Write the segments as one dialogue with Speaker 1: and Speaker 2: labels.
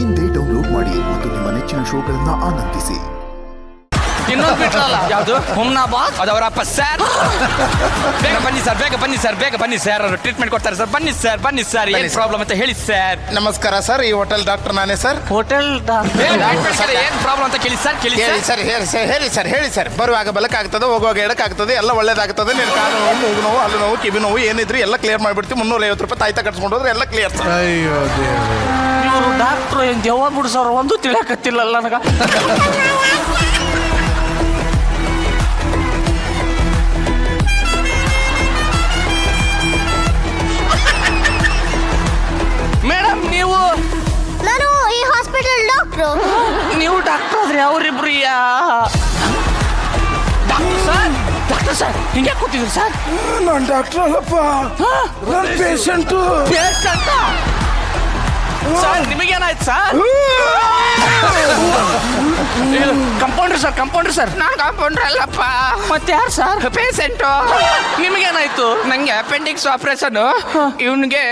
Speaker 1: ಇಂದೇ ಡೌನ್ಲೋಡ್ ಮಾಡಿ ಮತ್ತು ನಿಮ್ಮ ನೆಚ್ಚಿನ ಶೋಗಳನ್ನ ಆನಂದಿಸಿ.
Speaker 2: ಇನ್ನೊಂದು ಬಿಟ್ರಲ್ಲ ಯಾವುದು ಹುಮ್ನಾಬಾದ್ ಅದವರಪ್ಪ ಸರ್. ಬೇಗ ಬನ್ನಿ ಸರ್, ಬೇಗ ಬನ್ನಿ ಸರ್, ಬೇಗ ಬನ್ನಿ ಸರ್, ಅವರು ಟ್ರೀಟ್ಮೆಂಟ್ ಕೊಡ್ತಾರೆ ಸರ್. ಬನ್ನಿ ಸರ್, ಬನ್ನಿ ಸರ್, ಏನು ಪ್ರಾಬ್ಲಮ್ ಅಂತ ಹೇಳಿ ಸರ್.
Speaker 3: ನಮಸ್ಕಾರ ಸರ್, ಈ ಹೋಟೆಲ್ ಡಾಕ್ಟರ್ ನಾನೇ ಸರ್.
Speaker 2: ಹೋಟೆಲ್ ಏನು ಪ್ರಾಬ್ಲಮ್ ಅಂತ ಕೇಳಿ ಸರ್, ಕೇಳಿ
Speaker 3: ಹೇಳಿ ಸರ್, ಹೇಳಿ ಸರ್. ಬರುವಾಗ ಬಲಕ್ಕಾಗ್ತದೆ, ಹೋಗುವಾಗ ಎಡಕ್ಕಾಗ್ತದೆ, ಎಲ್ಲ ಒಳ್ಳೇದಾಗ್ತದೆ. ನೀನು ಕಾಲು ನೋವು, ಮೂಗು ನೋವು, ಹಲ್ಲು ನೋವು, ಕಿವಿ ನೋವು ಏನಿದ್ರು ಎಲ್ಲ ಕ್ಲಿಯರ್ ಮಾಡಿಬಿಡ್ತೀವಿ. 350 ರೂಪಾಯಿ ತಾಯ್ತ ಕಟ್ಸ್ಕೊಂಡು ಹೋದ್ರೆ ಎಲ್ಲ ಕ್ಲಿಯರ್ ಸರ್.
Speaker 4: ಅಯ್ಯೋ
Speaker 2: ಇವರು ಡಾಕ್ಟ್ರು ಏನು ದೆವ್ವ ಬಿಡಿಸೋರು ಒಂದು ತಿಳಿಯಕತ್ತಿಲ್ಲಲ್ಲ ನನಗ. ಮೇಡಮ್ ನೀವು
Speaker 5: ನಾನು ಈ ಹಾಸ್ಪಿಟಲ್ ಡಾಕ್ಟ್ರು.
Speaker 2: ನೀವು ಡಾಕ್ಟರ್ ಆದ್ರೆ ಅವರಿಬ್ರು ಡಾಕ್ಟರ್ ಸರ್ ಹಿಂಗೆ ಕೂತಿದ್ರು ಸರ್.
Speaker 4: ನಾನು ಡಾಕ್ಟರ್ ಅಲ್ಲಪ್ಪ, ನಾನು ಪೇಷಂಟು.
Speaker 2: ಸರ್ ನಿಮಗೇನಾಯ್ತು ಸರ್? Compounder sir. ನಾನು ಕಂಪೌಂಡ್ರ್ ಅಲ್ಲಪ್ಪ. ಮತ್ತೆ ಯಾರು ಸರ್? ಪೇಷಂಟು. ನಿಮಗೇನಾಯ್ತು? ನಂಗೆ ಅಪೆಂಡಿಕ್ಸ್ ಆಪರೇಷನ್, ಇವನಿಗೆ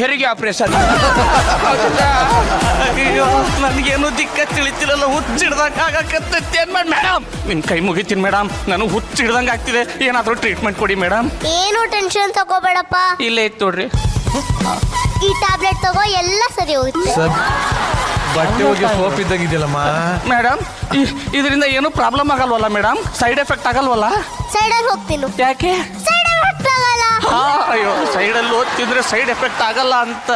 Speaker 2: ಹೆರಿಗೆ ಆಪರೇಷನ್. ಅಯ್ಯೋ ನನಗೇನು ದಿಕ್ಕ ತಿಳಿತಿರಲ್ಲ, ಹುಚ್ಚಿಡ್ದಂಗೆ ಏನ್ ಮಾಡಿ ಮೇಡಮ್? ನಿಮ್ ಕೈ ಮುಗಿತೀನಿ ಮೇಡಮ್, ನನಗೆ ಹುಚ್ಚಿಡ್ದಂಗೆ ಆಗ್ತಿದೆ. ಏನಾದರೂ ಟ್ರೀಟ್ಮೆಂಟ್ ಕೊಡಿ ಮೇಡಮ್.
Speaker 5: ಏನು ಟೆನ್ಷನ್ ತಗೋಬೇಡಪ್ಪ,
Speaker 2: ಇಲ್ಲೇ ಇತ್ತು ನೋಡ್ರಿ.
Speaker 5: ಈ ಟ್ಯಾಬ್ಲೆಟ್ ತಗೋ, ಎಲ್ಲ ಸರಿ ಹೋಗುತ್ತೆ.
Speaker 4: ಬಟ್ಟೆ ಹೋಗಿ ಸೋಪ್ ಇದ್ದಂಗಿದೆಯಲ್ಲಮ್ಮ.
Speaker 2: ಮೇಡಮ್ ಇದರಿಂದ ಏನು ಪ್ರಾಬ್ಲಮ್ ಆಗಲ್ವಲ್ಲ ಮೇಡಮ್? ಸೈಡ್ ಎಫೆಕ್ಟ್ ಆಗಲ್ವಲ್ಲ?
Speaker 5: ಸೈಡಲ್ಲಿ ಹೋಗ್ತೀನಿ.
Speaker 2: ಯಾಕೆ?
Speaker 5: ಸೈಡ್ ಎಫೆಕ್ಟ್ ಆಗಲ್ಲ.
Speaker 2: ಅಯ್ಯೋ ಸೈಡಲ್ಲಿ ಓದ್ತಿದ್ರೆ ಸೈಡ್ ಎಫೆಕ್ಟ್ ಆಗಲ್ಲ ಅಂತ.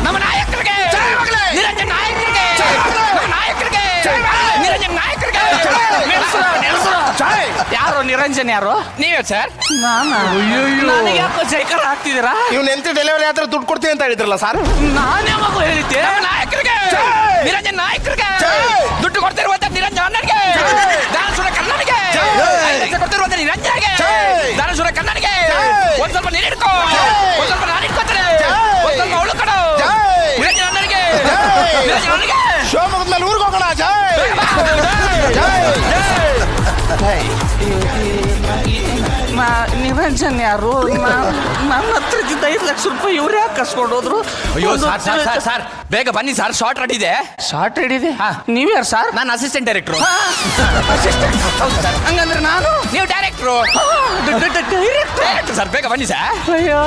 Speaker 2: ನಮ್ಮ ನಾಯಕರಿಗೆ ನಿರಂಜನ್ ನಾಯಕರಿಗೆ, ನಾಯಕರಿಗೆ ನಿರಂಜನ್ ನಾಯಕರಿಗೆ. ಯಾರು ನಿರಂಜನ್? ಯಾರು? ನೀವೇ ಸರ್? ನನಗೆ ಯಾಕೋ ಜೈಕರ್ ಆಗ್ತಿದ್ದೀರಾ?
Speaker 3: ಇವ್ನು ಎಂತ ಡೆಲಿವರಿ ಆದ್ರೆ ದುಡ್ಡು ಕೊಡ್ತೀನಿ ಅಂತ ಹೇಳಿದ್ರಲ್ಲ ಸರ್.
Speaker 2: ನಾನೇ ಮಗು ಹೇಳಿದ್ದೆ. ನಾಯಕರಿಗೆ ನಿರಂಜನ್ ನಾಯಕರಿಗೆ ದುಡ್ಡು ಕೊಡ್ತಿರುವಂತ ನಿರಂಜನ್ ಅಣ್ಣನಿಗೆ, ದಾನಶೂರ ಕನ್ನಡಿಗೆ ಕೊಡ್ತಿರುವಂತ ನಿರಂಜನ್ಗೆ, ದಾನಶೂರ ಕನ್ನಡಿಗೆ ಒಂದ್ ಸ್ವಲ್ಪ ನೀರು ಇಟ್ಕೋ, ಒಂದ್ ಸ್ವಲ್ಪ ನಾನು ಇಟ್ಕೋತಾರೆ, ಒಂದ್ ಸ್ವಲ್ಪ ಅವಳು ಕಡು ನಿರಂಜನ್ ಅಣ್ಣನಿಗೆ, ನಿರಂಜನ್ ಅಣ್ಣನಿಗೆ.
Speaker 3: ಶೋ ಮುಗಿದ್ಮೇಲೆ ಊರಿಗೆ ಹೋಗೋಣ.
Speaker 2: ನಿರಂಜನ್ ಯಾರು? ನನ್ನ ಹತ್ರ ಇದ್ದಿದ್ದ 5 ಲಕ್ಷ ರೂಪಾಯಿ ಇವ್ರು ಯಾಕೆ ಕಸ್ಕೊಂಡು ಹೋದ್ರು?
Speaker 6: ಅಯ್ಯೋ ಸರ್ ಬೇಗ ಬನ್ನಿ ಸರ್, ಶಾರ್ಟ್ ರೆಡಿ ಇದೆ.
Speaker 2: ಶಾರ್ಟ್ ಹಿಡಿದೆ. ನೀವ್ಯಾರು ಸರ್?
Speaker 6: ನಾನು ಅಸಿಸ್ಟೆಂಟ್ ಡೈರೆಕ್ಟ್ರು.
Speaker 2: ಹಂಗಂದ್ರೆ ನಾನು?
Speaker 6: ನೀವು ಡೈರೆಕ್ಟ್ರು. ಡೈರೆಕ್ಟ್ರು ಸರ್, ಬೇಗ ಬನ್ನಿ ಸರ್.
Speaker 2: ಅಯ್ಯೋ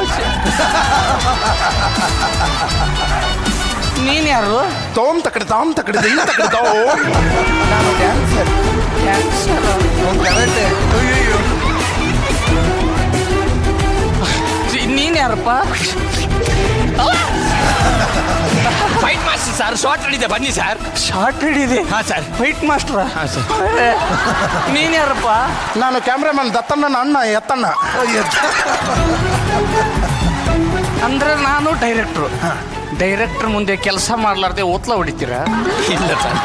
Speaker 2: ನೀನ್ ಯಾರು?
Speaker 3: ತಾಮ್ ತಕಡೆ ಇಲ್ಲ ತಕಡೆ ನಾನು ಡ್ಯಾನ್ಸರ್.
Speaker 2: ನೀನ್ ಯಾರಪ್ಪ?
Speaker 6: Fight master sir, short ready ಇದೆ, ಬನ್ನಿ ಸರ್.
Speaker 2: ಶಾರ್ಟ್ ಹಿಡಿದೆ?
Speaker 6: ಹಾ ಸರ್.
Speaker 2: Fight master?
Speaker 6: ಹಾ ಸರ್.
Speaker 2: ನೀನ್ ಯಾರಪ್ಪ?
Speaker 3: ನಾನು ಕ್ಯಾಮ್ರಾಮನ್ ದತ್ತಣ್ಣನ ಅಣ್ಣ ಎತ್ತಣ್ಣ.
Speaker 2: ಅಂದ್ರೆ ನಾನು ಡೈರೆಕ್ಟ್ರು. ಡೈರೆಕ್ಟರ್ ಮುಂದೆ ಕೆಲಸ ಮಾಡ್ಲಾರ್ದೆ ಓತ್ಲ ಹೊಡಿತೀರಾ?
Speaker 6: ಇಲ್ಲ ಸರ್.